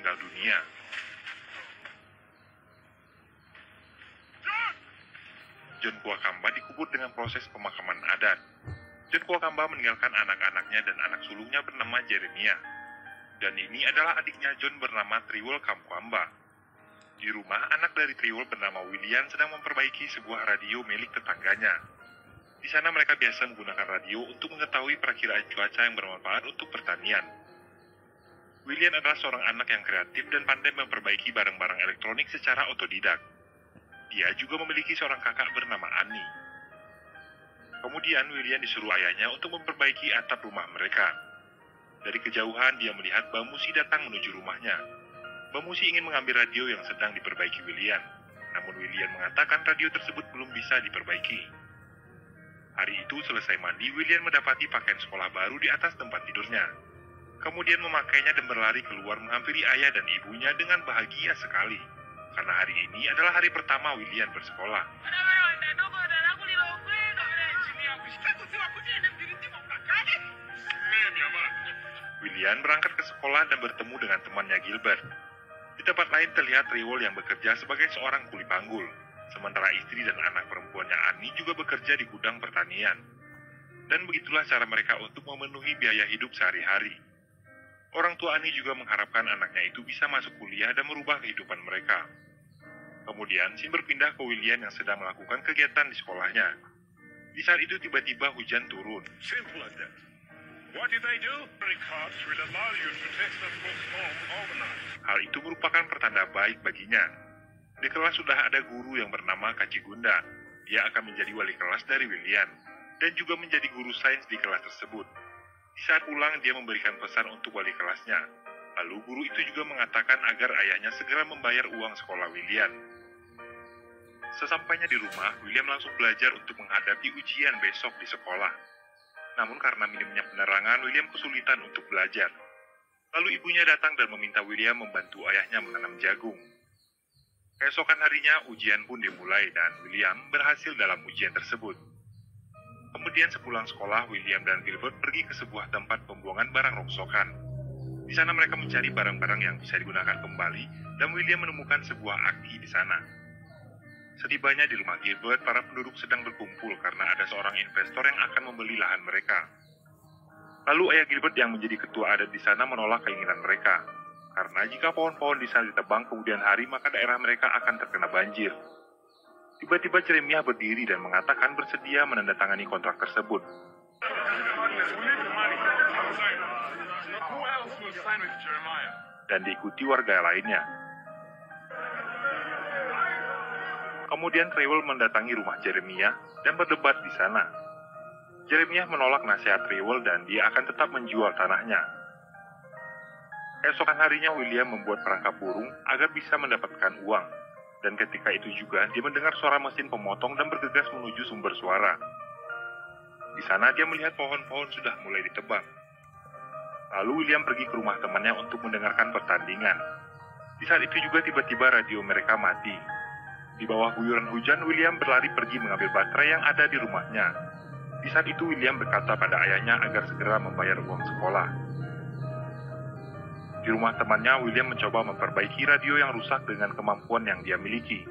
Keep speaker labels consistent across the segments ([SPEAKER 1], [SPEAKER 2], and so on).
[SPEAKER 1] meninggal dunia. John Kuakamba dikubur dengan proses pemakaman adat. John Kuakamba meninggalkan anak-anaknya dan anak sulungnya bernama Jeremiah. Dan ini adalah adiknya John bernama Trewell Kamkwamba. Di rumah, anak dari Trewell bernama William sedang memperbaiki sebuah radio milik tetangganya. Di sana mereka biasa menggunakan radio untuk mengetahui perakiraan cuaca yang bermanfaat untuk pertanian. William adalah seorang anak yang kreatif dan pandai memperbaiki barang-barang elektronik secara otodidak. Dia juga memiliki seorang kakak bernama Annie. Kemudian William disuruh ayahnya untuk memperbaiki atap rumah mereka. Dari kejauhan dia melihat Mbak Musi datang menuju rumahnya. Mbak Musi ingin mengambil radio yang sedang diperbaiki William. Namun William mengatakan radio tersebut belum bisa diperbaiki. Hari itu selesai mandi, William mendapati pakaian sekolah baru di atas tempat tidurnya. Kemudian memakainya dan berlari keluar menghampiri ayah dan ibunya dengan bahagia sekali. Karena hari ini adalah hari pertama William bersekolah. William berangkat ke sekolah dan bertemu dengan temannya Gilbert. Di tempat lain terlihat Trewell yang bekerja sebagai seorang kuli panggul, sementara istri dan anak perempuannya Annie juga bekerja di gudang pertanian. Dan begitulah cara mereka untuk memenuhi biaya hidup sehari-hari. Orang tua Annie juga mengharapkan anaknya itu bisa masuk kuliah dan merubah kehidupan mereka. Kemudian, Sim berpindah ke William yang sedang melakukan kegiatan di sekolahnya. Di saat itu tiba-tiba hujan turun.
[SPEAKER 2] Simple as that. What did they do? Cards will allow you to test the storm overnight.
[SPEAKER 1] Hal itu merupakan pertanda baik baginya. Di kelas sudah ada guru yang bernama Kacigunda. Dia akan menjadi wali kelas dari William, dan juga menjadi guru sains di kelas tersebut. Di saat pulang, dia memberikan pesan untuk wali kelasnya. Lalu guru itu juga mengatakan agar ayahnya segera membayar uang sekolah William. Sesampainya di rumah, William langsung belajar untuk menghadapi ujian besok di sekolah. Namun karena minimnya penerangan, William kesulitan untuk belajar. Lalu ibunya datang dan meminta William membantu ayahnya menanam jagung. Keesokan harinya, ujian pun dimulai dan William berhasil dalam ujian tersebut. Kemudian sepulang sekolah, William dan Gilbert pergi ke sebuah tempat pembuangan barang rongsokan. Di sana mereka mencari barang-barang yang bisa digunakan kembali, dan William menemukan sebuah aki di sana. Setibanya di rumah Gilbert, para penduduk sedang berkumpul karena ada seorang investor yang akan membeli lahan mereka. Lalu ayah Gilbert yang menjadi ketua adat di sana menolak keinginan mereka, karena jika pohon-pohon di sana ditebang kemudian hari, maka daerah mereka akan terkena banjir. Tiba-tiba Jeremiah berdiri dan mengatakan bersedia menandatangani kontrak tersebut. Dan diikuti warga lainnya. Kemudian Trewell mendatangi rumah Jeremiah dan berdebat di sana. Jeremiah menolak nasihat Trewell dan dia akan tetap menjual tanahnya. Keesokan harinya William membuat perangkap burung agar bisa mendapatkan uang. Dan ketika itu juga dia mendengar suara mesin pemotong dan bergegas menuju sumber suara. Di sana dia melihat pohon-pohon sudah mulai ditebang. Lalu William pergi ke rumah temannya untuk mendengarkan pertandingan. Di saat itu juga tiba-tiba radio mereka mati. Di bawah guyuran hujan, William berlari pergi mengambil baterai yang ada di rumahnya. Di saat itu William berkata pada ayahnya agar segera membayar uang sekolah. Di rumah temannya, William mencoba memperbaiki radio yang rusak dengan kemampuan yang dia miliki.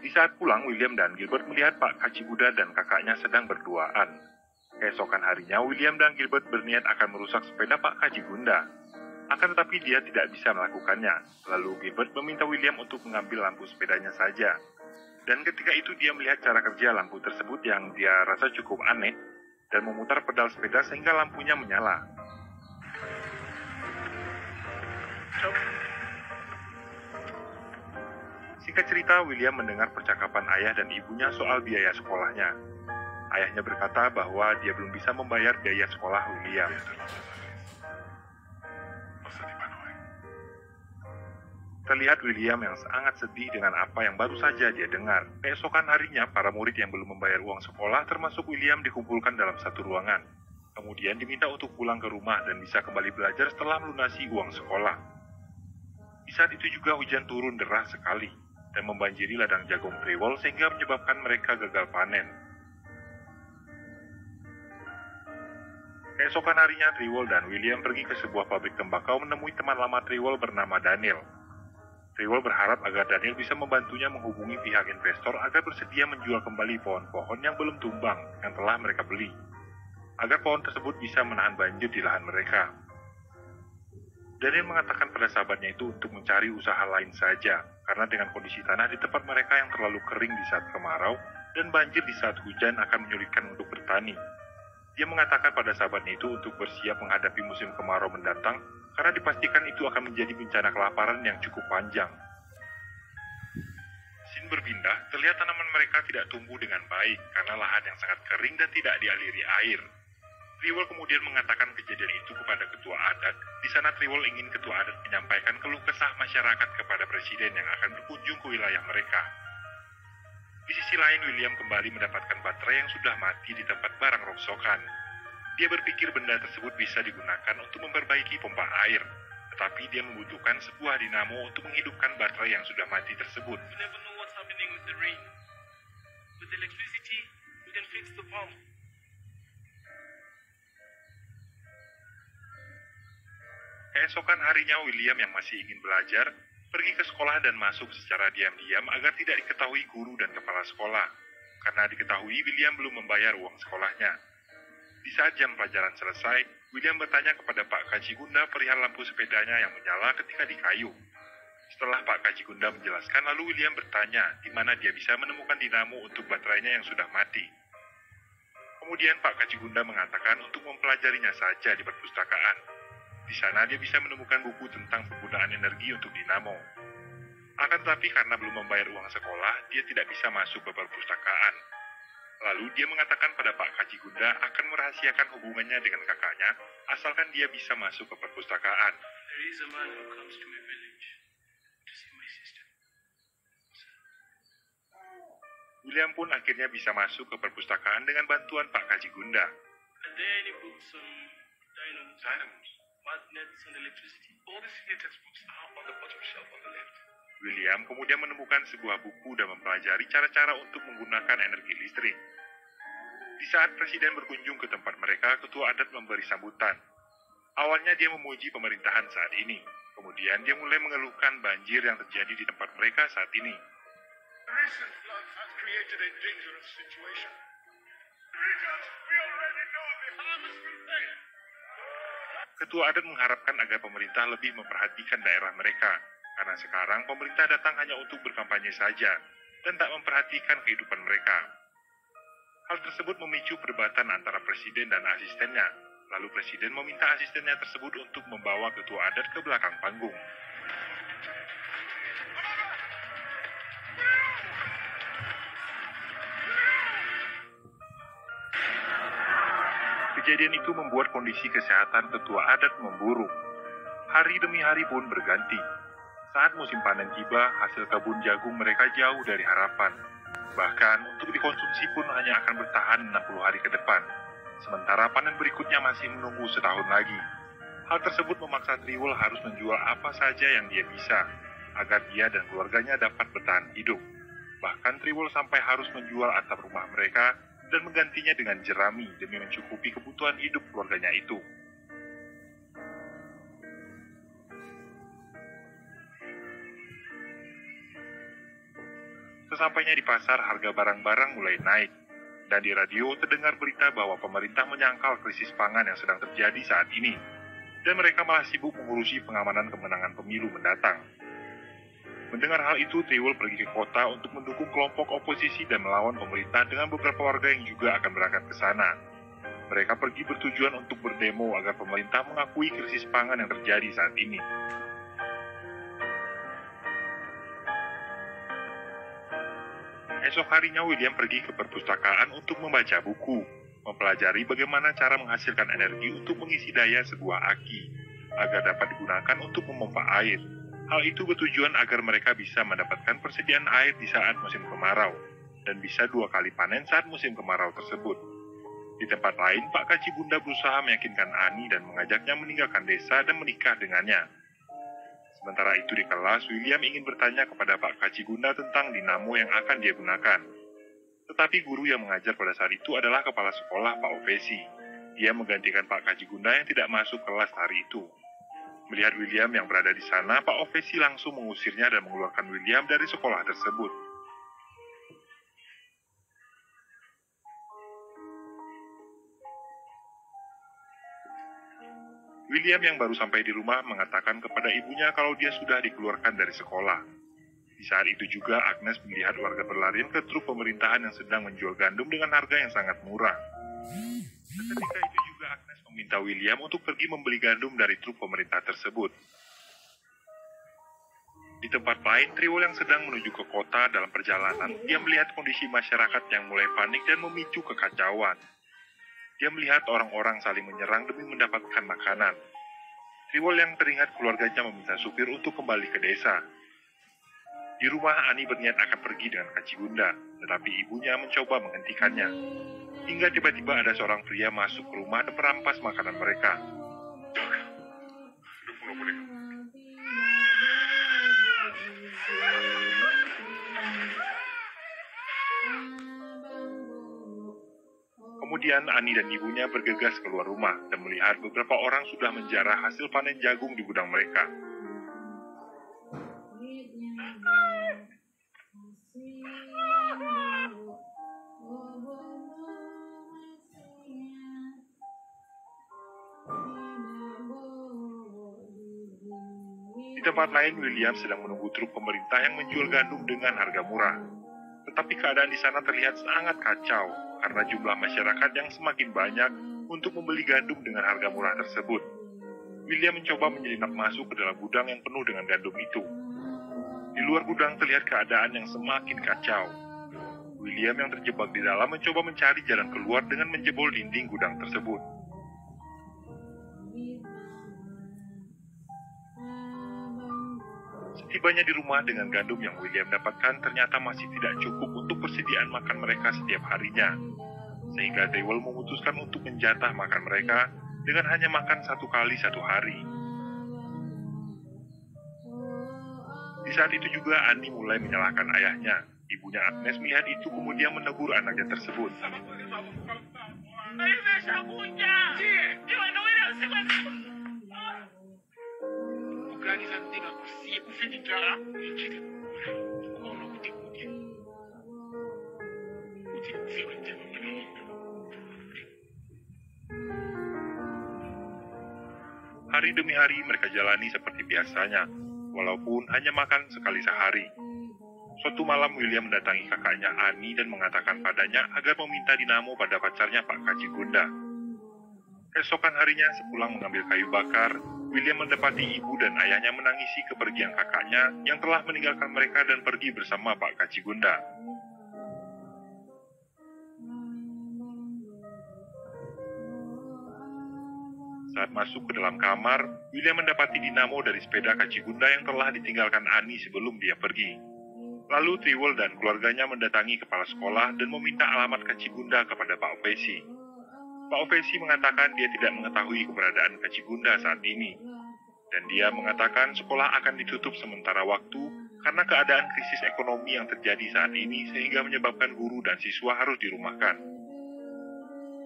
[SPEAKER 1] Di saat pulang, William dan Gilbert melihat Pak Kaciguda dan kakaknya sedang berduaan. Keesokan harinya, William dan Gilbert berniat akan merusak sepeda Pak Kacigunda. Akan tetapi dia tidak bisa melakukannya. Lalu Gilbert meminta William untuk mengambil lampu sepedanya saja. Dan ketika itu dia melihat cara kerja lampu tersebut yang dia rasa cukup aneh, dan memutar pedal sepeda sehingga lampunya menyala. Singkat cerita, William mendengar percakapan ayah dan ibunya soal biaya sekolahnya. Ayahnya berkata bahwa dia belum bisa membayar biaya sekolah William. Terlihat William yang sangat sedih dengan apa yang baru saja dia dengar. Keesokan harinya, para murid yang belum membayar uang sekolah, termasuk William, dikumpulkan dalam satu ruangan. Kemudian diminta untuk pulang ke rumah dan bisa kembali belajar setelah melunasi uang sekolah. Di saat itu juga hujan turun deras sekali, dan membanjiri ladang jagung Trewell sehingga menyebabkan mereka gagal panen. Keesokan harinya, Trewell dan William pergi ke sebuah pabrik tembakau menemui teman lama Trewell bernama Daniel. Trewell berharap agar Daniel bisa membantunya menghubungi pihak investor agar bersedia menjual kembali pohon-pohon yang belum tumbang yang telah mereka beli, agar pohon tersebut bisa menahan banjir di lahan mereka. Daniel mengatakan pada sahabatnya itu untuk mencari usaha lain saja, karena dengan kondisi tanah di tempat mereka yang terlalu kering di saat kemarau dan banjir di saat hujan akan menyulitkan untuk bertani. Dia mengatakan pada sahabatnya itu untuk bersiap menghadapi musim kemarau mendatang, karena dipastikan itu akan menjadi bencana kelaparan yang cukup panjang. Scene berpindah, terlihat tanaman mereka tidak tumbuh dengan baik karena lahan yang sangat kering dan tidak dialiri air. Trewell kemudian mengatakan kejadian itu kepada ketua adat. Di sana Trewell ingin ketua adat menyampaikan keluh kesah masyarakat kepada presiden yang akan berkunjung ke wilayah mereka. Di sisi lain, William kembali mendapatkan baterai yang sudah mati di tempat barang rongsokan. Dia berpikir benda tersebut bisa digunakan untuk memperbaiki pompa air, tetapi dia membutuhkan sebuah dinamo untuk menghidupkan baterai yang sudah mati tersebut.
[SPEAKER 3] You never know what's happening with the rain. With electricity, we can fix the pump.
[SPEAKER 1] Keesokan harinya, William yang masih ingin belajar pergi ke sekolah dan masuk secara diam-diam agar tidak diketahui guru dan kepala sekolah, karena diketahui William belum membayar uang sekolahnya. Di saat jam pelajaran selesai, William bertanya kepada Pak Kacigunda perihal lampu sepedanya yang menyala ketika di kayu. Setelah Pak Kacigunda menjelaskan, lalu William bertanya di mana dia bisa menemukan dinamo untuk baterainya yang sudah mati. Kemudian Pak Kacigunda mengatakan untuk mempelajarinya saja di perpustakaan. Di sana dia bisa menemukan buku tentang penggunaan energi untuk dinamo. Akan tetapi karena belum membayar uang sekolah, dia tidak bisa masuk ke perpustakaan. Lalu dia mengatakan pada Pak Kacigunda akan merahasiakan hubungannya dengan kakaknya, asalkan dia bisa masuk ke perpustakaan.
[SPEAKER 3] There is a man who comes to my village to see my sister.
[SPEAKER 1] William pun akhirnya bisa masuk ke perpustakaan dengan bantuan Pak Kacigunda.
[SPEAKER 3] And then he put some dynamos, magnets, and electricity.
[SPEAKER 2] All the senior textbooks are on the bottom shelf on the left.
[SPEAKER 1] William kemudian menemukan sebuah buku dan mempelajari cara-cara untuk menggunakan energi listrik. Di saat presiden berkunjung ke tempat mereka, ketua adat memberi sambutan. Awalnya dia memuji pemerintahan saat ini. Kemudian dia mulai mengeluhkan banjir yang terjadi di tempat mereka saat ini.
[SPEAKER 2] The recent floods has created a dangerous situation. Because we already know the harvest will fail.
[SPEAKER 1] Ketua adat mengharapkan agar pemerintah lebih memperhatikan daerah mereka, karena sekarang pemerintah datang hanya untuk berkampanye saja dan tak memperhatikan kehidupan mereka. Hal tersebut memicu perdebatan antara presiden dan asistennya. Lalu presiden meminta asistennya tersebut untuk membawa ketua adat ke belakang panggung. Kejadian itu membuat kondisi kesehatan ketua adat memburuk. Hari demi hari pun berganti. Saat musim panen tiba, hasil kebun jagung mereka jauh dari harapan. Bahkan untuk dikonsumsi pun hanya akan bertahan 60 hari ke depan. Sementara panen berikutnya masih menunggu setahun lagi. Hal tersebut memaksa Trewell harus menjual apa saja yang dia bisa, agar dia dan keluarganya dapat bertahan hidup. Bahkan Trewell sampai harus menjual atap rumah mereka dan menggantinya dengan jerami demi mencukupi kebutuhan hidup keluarganya itu. Sesampainya di pasar, harga barang-barang mulai naik, dan di radio terdengar berita bahwa pemerintah menyangkal krisis pangan yang sedang terjadi saat ini, dan mereka malah sibuk mengurusi pengamanan kemenangan pemilu mendatang. Mendengar hal itu, Trewell pergi ke kota untuk mendukung kelompok oposisi dan melawan pemerintah dengan beberapa warga yang juga akan berangkat ke sana. Mereka pergi bertujuan untuk berdemo agar pemerintah mengakui krisis pangan yang terjadi saat ini. Esok harinya, William pergi ke perpustakaan untuk membaca buku, mempelajari bagaimana cara menghasilkan energi untuk mengisi daya sebuah aki, agar dapat digunakan untuk memompa air. Hal itu bertujuan agar mereka bisa mendapatkan persediaan air di saat musim kemarau, dan bisa 2 kali panen saat musim kemarau tersebut. Di tempat lain, Pak Kacibunda berusaha meyakinkan Ani dan mengajaknya meninggalkan desa dan menikah dengannya. Sementara itu di kelas, William ingin bertanya kepada Pak Kacigunda tentang dinamo yang akan dia gunakan. Tetapi guru yang mengajar pada saat itu adalah kepala sekolah Pak Ovesi. Dia menggantikan Pak Kacigunda yang tidak masuk kelas hari itu. Melihat William yang berada di sana, Pak Ofesi langsung mengusirnya dan mengeluarkan William dari sekolah tersebut. William yang baru sampai di rumah mengatakan kepada ibunya kalau dia sudah dikeluarkan dari sekolah. Di saat itu juga Agnes melihat warga berlarian ke truk pemerintahan yang sedang menjual gandum dengan harga yang sangat murah. Ketika itu juga Agnes meminta William untuk pergi membeli gandum dari truk pemerintah tersebut. Di tempat lain, Triwol yang sedang menuju ke kota dalam perjalanan, dia melihat kondisi masyarakat yang mulai panik dan memicu kekacauan. Dia melihat orang-orang saling menyerang demi mendapatkan makanan. Triwol yang teringat keluarganya meminta supir untuk kembali ke desa. Di rumah, Ani berniat akan pergi dengan Kacigunda, tetapi ibunya mencoba menghentikannya. Hingga tiba-tiba ada seorang pria masuk ke rumah dan merampas makanan mereka. Kemudian Ani dan ibunya bergegas keluar rumah dan melihat beberapa orang sudah menjarah hasil panen jagung di gudang mereka. Di tempat lain, William sedang menunggu truk pemerintah yang menjual gandum dengan harga murah. Tetapi keadaan di sana terlihat sangat kacau karena jumlah masyarakat yang semakin banyak untuk membeli gandum dengan harga murah tersebut. William mencoba menyelinap masuk ke dalam gudang yang penuh dengan gandum itu. Di luar gudang terlihat keadaan yang semakin kacau. William yang terjebak di dalam mencoba mencari jalan keluar dengan menjebol dinding gudang tersebut. Setibanya di rumah dengan gandum yang William dapatkan ternyata masih tidak cukup untuk persediaan makan mereka setiap harinya. Sehingga Triwol memutuskan untuk menjatah makan mereka dengan hanya makan 1 kali 1 hari. Di saat itu juga Ani mulai menyalahkan ayahnya. Ibunya Agnes melihat itu kemudian menegur anaknya tersebut. Hari demi hari mereka jalani seperti biasanya, walaupun hanya makan sekali sehari. Suatu malam William mendatangi kakaknya Ani dan mengatakan padanya agar meminta dinamo pada pacarnya Pak Kacigunda. Keesokan harinya sepulang mengambil kayu bakar, William mendapati ibu dan ayahnya menangisi kepergian kakaknya yang telah meninggalkan mereka dan pergi bersama Pak Kacigunda. Saat masuk ke dalam kamar, William mendapati dinamo dari sepeda Kacigunda yang telah ditinggalkan Ani sebelum dia pergi. Lalu Triwol dan keluarganya mendatangi kepala sekolah dan meminta alamat Kacigunda kepada Pak Ofesi. Pak Ofesi mengatakan dia tidak mengetahui keberadaan Kacigunda saat ini. Dan dia mengatakan sekolah akan ditutup sementara waktu karena keadaan krisis ekonomi yang terjadi saat ini sehingga menyebabkan guru dan siswa harus dirumahkan.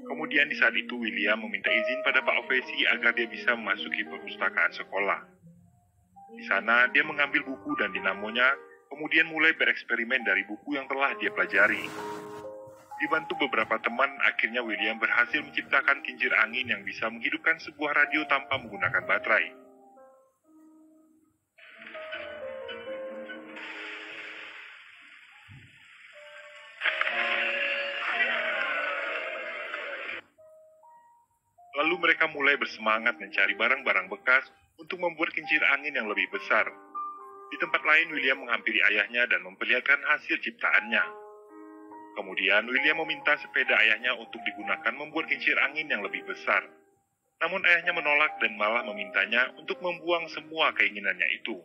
[SPEAKER 1] Kemudian di saat itu William meminta izin pada Pak Ofesi agar dia bisa memasuki perpustakaan sekolah. Di sana dia mengambil buku dan dinamonya, kemudian mulai bereksperimen dari buku yang telah dia pelajari. Dibantu beberapa teman, akhirnya William berhasil menciptakan kincir angin yang bisa menghidupkan sebuah radio tanpa menggunakan baterai. Lalu mereka mulai bersemangat mencari barang-barang bekas untuk membuat kincir angin yang lebih besar. Di tempat lain, William menghampiri ayahnya dan memperlihatkan hasil ciptaannya. Kemudian, William meminta sepeda ayahnya untuk digunakan membuat kincir angin yang lebih besar. Namun ayahnya menolak dan malah memintanya untuk membuang semua keinginannya itu.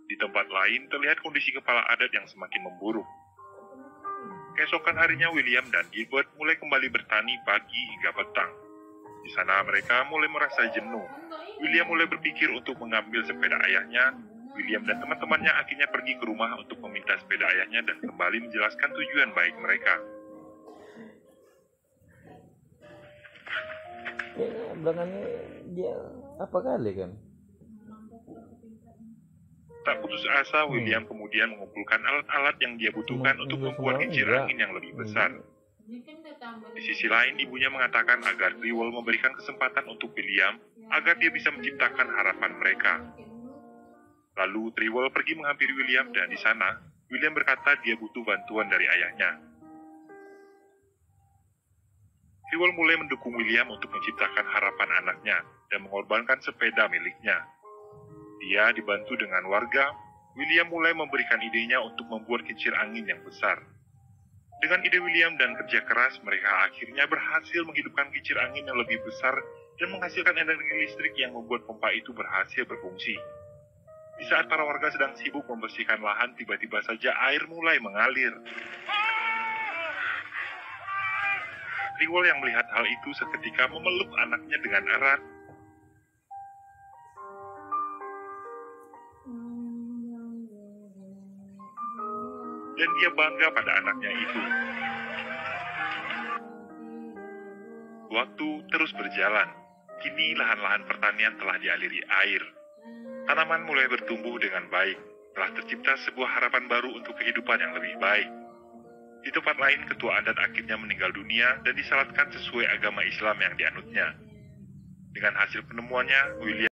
[SPEAKER 1] Di tempat lain, terlihat kondisi kepala adat yang semakin memburuk. Keesokan harinya, William dan Gilbert mulai kembali bertani pagi hingga petang. Di sana mereka mulai merasa jenuh. William mulai berpikir untuk mengambil sepeda ayahnya. William dan teman-temannya akhirnya pergi ke rumah untuk meminta sepeda ayahnya dan kembali menjelaskan tujuan baik mereka.
[SPEAKER 4] Ya, belakangnya dia apa kali kan?
[SPEAKER 1] Tak putus asa, William kemudian mengumpulkan alat-alat yang dia butuhkan untuk membuat kincir angin yang lebih besar. Di sisi lain, ibunya mengatakan agar Trewell memberikan kesempatan untuk William agar dia bisa menciptakan harapan mereka. Lalu Trewell pergi menghampiri William dan di sana, William berkata dia butuh bantuan dari ayahnya. Trewell mulai mendukung William untuk menciptakan harapan anaknya dan mengorbankan sepeda miliknya. Dia dibantu dengan warga. William mulai memberikan idenya untuk membuat kincir angin yang besar. Dengan ide William dan kerja keras, mereka akhirnya berhasil menghidupkan kincir angin yang lebih besar dan menghasilkan energi listrik yang membuat pompa itu berhasil berfungsi. Di saat para warga sedang sibuk membersihkan lahan, tiba-tiba saja air mulai mengalir. Trewell yang melihat hal itu seketika memeluk anaknya dengan erat. Dan dia bangga pada anaknya itu. Waktu terus berjalan. Kini lahan-lahan pertanian telah dialiri air. Tanaman mulai bertumbuh dengan baik. Telah tercipta sebuah harapan baru untuk kehidupan yang lebih baik. Di tempat lain, ketua adat akhirnya meninggal dunia dan disalatkan sesuai agama Islam yang dianutnya. Dengan hasil penemuannya, William